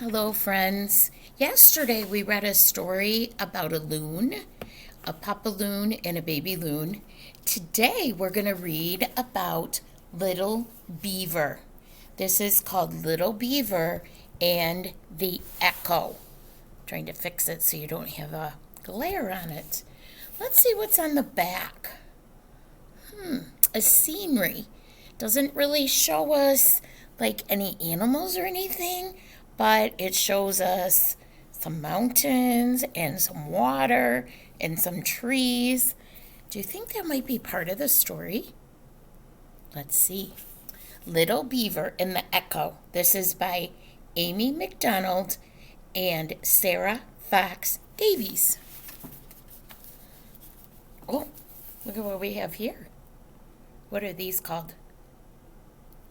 Hello, friends. Yesterday we read a story about a loon, a papa loon, and a baby loon. Today we're going to read about Little Beaver. This is called Little Beaver and the Echo. I'm trying to fix it so you don't have a glare on it. Let's see what's on the back. A scenery. Doesn't really show us like any animals or anything, but it shows us some mountains and some water and some trees. Do you think that might be part of the story? Let's see. Little Beaver and the Echo. This is by Amy McDonald and Sarah Fox Davies. Oh, look at what we have here. What are these called?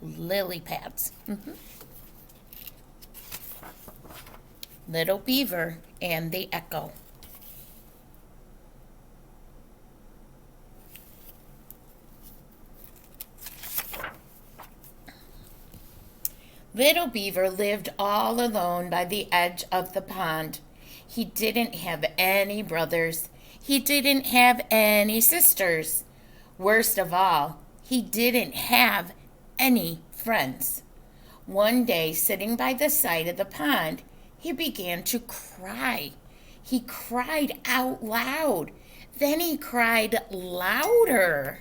Lily pads. Little Beaver and the Echo. Little Beaver lived all alone by the edge of the pond. He didn't have any brothers. He didn't have any sisters. Worst of all, he didn't have any friends. One day, sitting by the side of the pond, he began to cry. He cried out loud. Then he cried louder.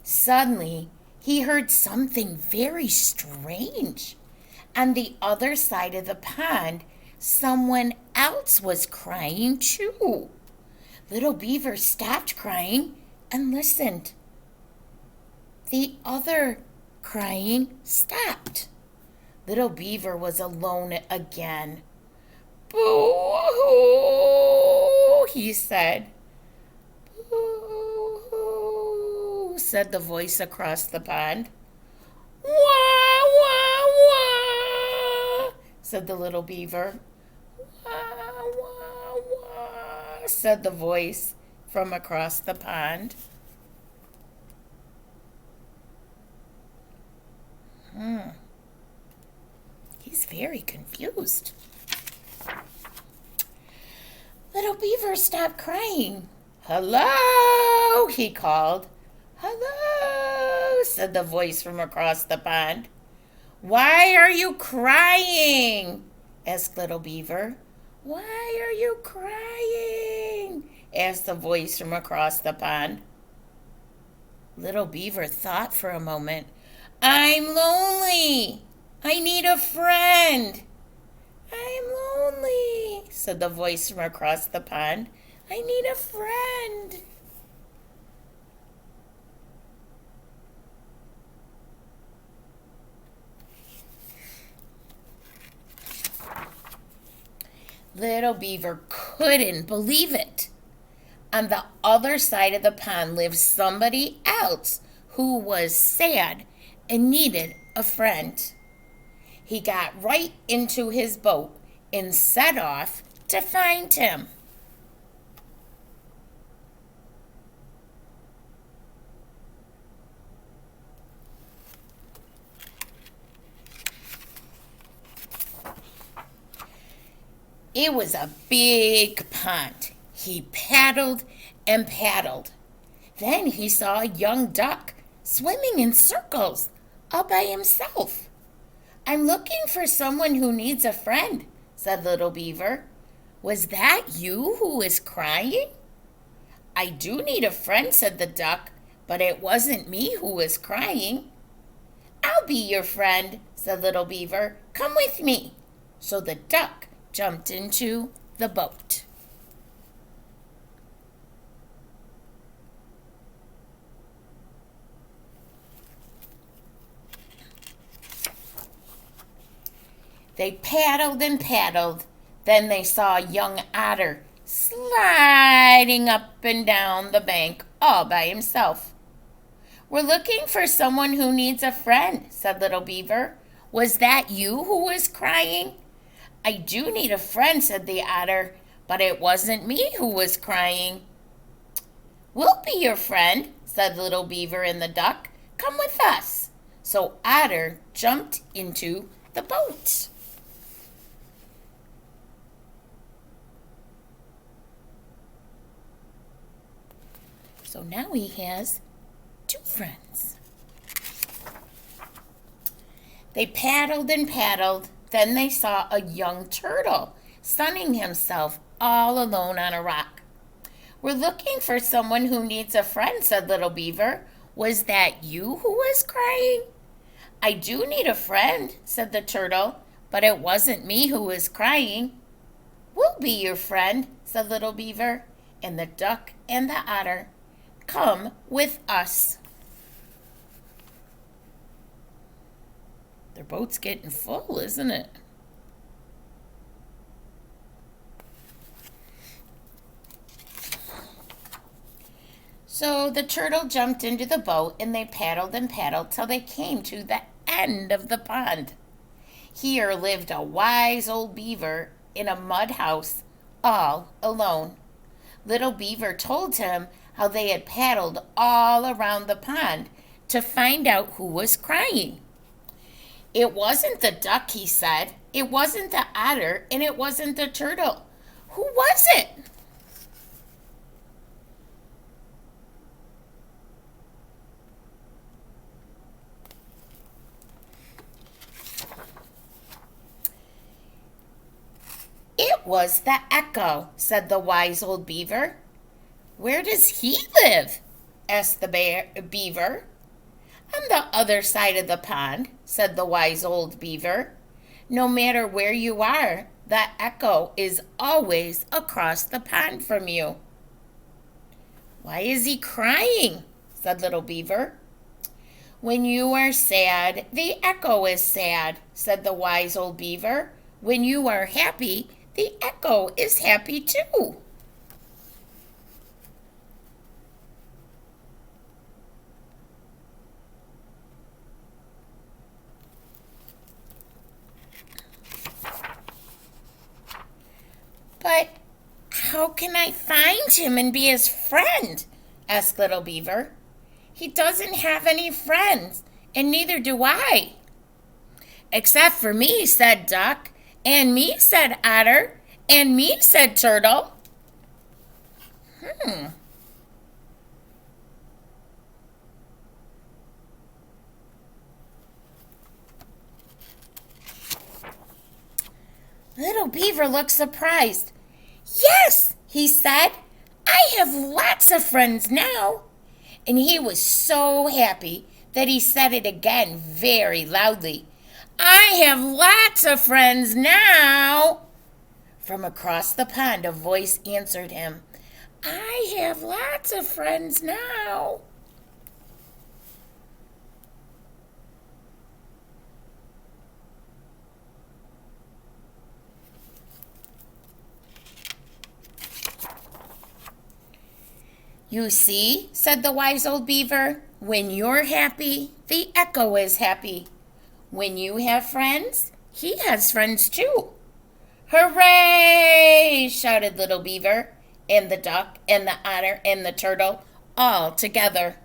Suddenly, he heard something very strange. On the other side of the pond, someone else was crying too. Little Beaver stopped crying and listened. The other crying stopped. Little Beaver was alone again. "Boo-hoo," he said. "Boo-hoo," said the voice across the pond. "Wah, wah, wah," said the little beaver. "Wah, wah, wah," said the voice from across the pond. He's very confused. Little Beaver stopped crying. "Hello," he called. "Hello," said the voice from across the pond. "Why are you crying?" asked Little Beaver. "Why are you crying?" asked the voice from across the pond. Little Beaver thought for a moment. "I'm lonely. I need a friend." "I'm lonely," said the voice from across the pond. "I need a friend." Little Beaver couldn't believe it. On the other side of the pond lived somebody else who was sad and needed a friend. He got right into his boat and set off to find him. It was a big pond. He paddled and paddled. Then he saw a young duck swimming in circles all by himself. "I'm looking for someone who needs a friend," said Little Beaver. "Was that you who was crying?" "I do need a friend," said the duck, "but it wasn't me who was crying." "I'll be your friend," said Little Beaver. "Come with me." So the duck jumped into the boat. They paddled and paddled. Then they saw a young otter sliding up and down the bank all by himself. "We're looking for someone who needs a friend," said Little Beaver. "Was that you who was crying?" "I do need a friend," said the otter, but it wasn't me who was crying. We'll be your friend, said little Beaver and the duck. Come with us. So Otter jumped into the boat. So now he has two friends. They paddled and paddled. Then they saw a young turtle sunning himself all alone on a rock. We're looking for someone who needs a friend, said little Beaver. Was that you who was crying? I do need a friend, said the turtle, but it wasn't me who was crying. We'll be your friend, said little Beaver, and the duck and the otter. Come with us. Their boat's getting full, isn't it? So the turtle jumped into the boat and they paddled and paddled till they came to the end of the pond. Here lived a wise old beaver in a mud house, all alone. Little Beaver told him how they had paddled all around the pond to find out who was crying. It wasn't the duck, he said. It wasn't the otter, and it wasn't the turtle. Who was it? It was the echo, said the wise old beaver. Where does he live? Asked the beaver. On the other side of the pond, said the wise old beaver. No matter where you are, the echo is always across the pond from you. Why is he crying? Said little Beaver. When you are sad, the echo is sad, said the wise old beaver. When you are happy, the echo is happy too. But how can I find him and be his friend? Asked little Beaver. He doesn't have any friends, and neither do I. Except for me, said Duck, and me, said Otter, and me, said Turtle. Little Beaver looked surprised. Yes, he said, I have lots of friends now. And he was so happy that he said it again very loudly. I have lots of friends now. From across the pond, a voice answered him. I have lots of friends now. You see, said the wise old beaver, when you're happy, the echo is happy. When you have friends, he has friends too. Hooray! Shouted little Beaver, and the duck, and the otter, and the turtle, all together.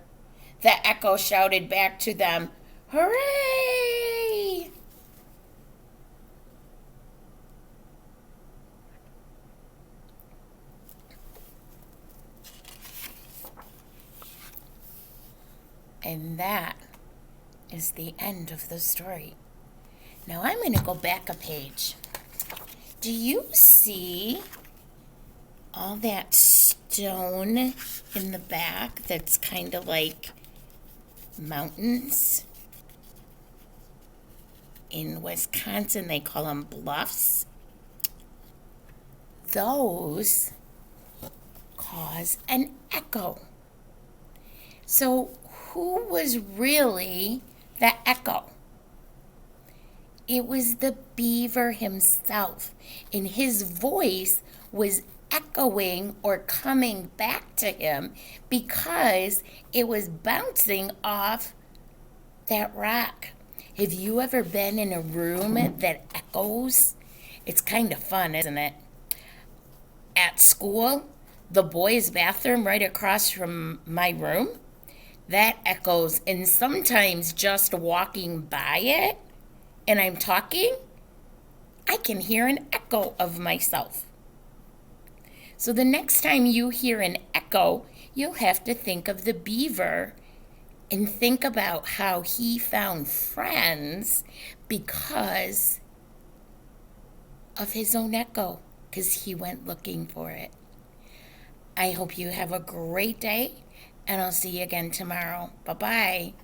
The echo shouted back to them, Hooray! And that is the end of the story. Now I'm going to go back a page. Do you see all that stone in the back that's kind of like mountains? In Wisconsin, they call them bluffs. Those cause an echo. So who was really the echo? It was the beaver himself, and his voice was echoing or coming back to him because it was bouncing off that rock. Have you ever been in a room that echoes? It's kind of fun, isn't it? at school, the boys' bathroom right across from my room, that echoes. And sometimes just walking by it and I'm talking, I can hear an echo of myself. So the next time you hear an echo, you'll have to think of the beaver and think about how he found friends because of his own echo, because he went looking for it. I hope you have a great day, and I'll see you again tomorrow. Bye-bye.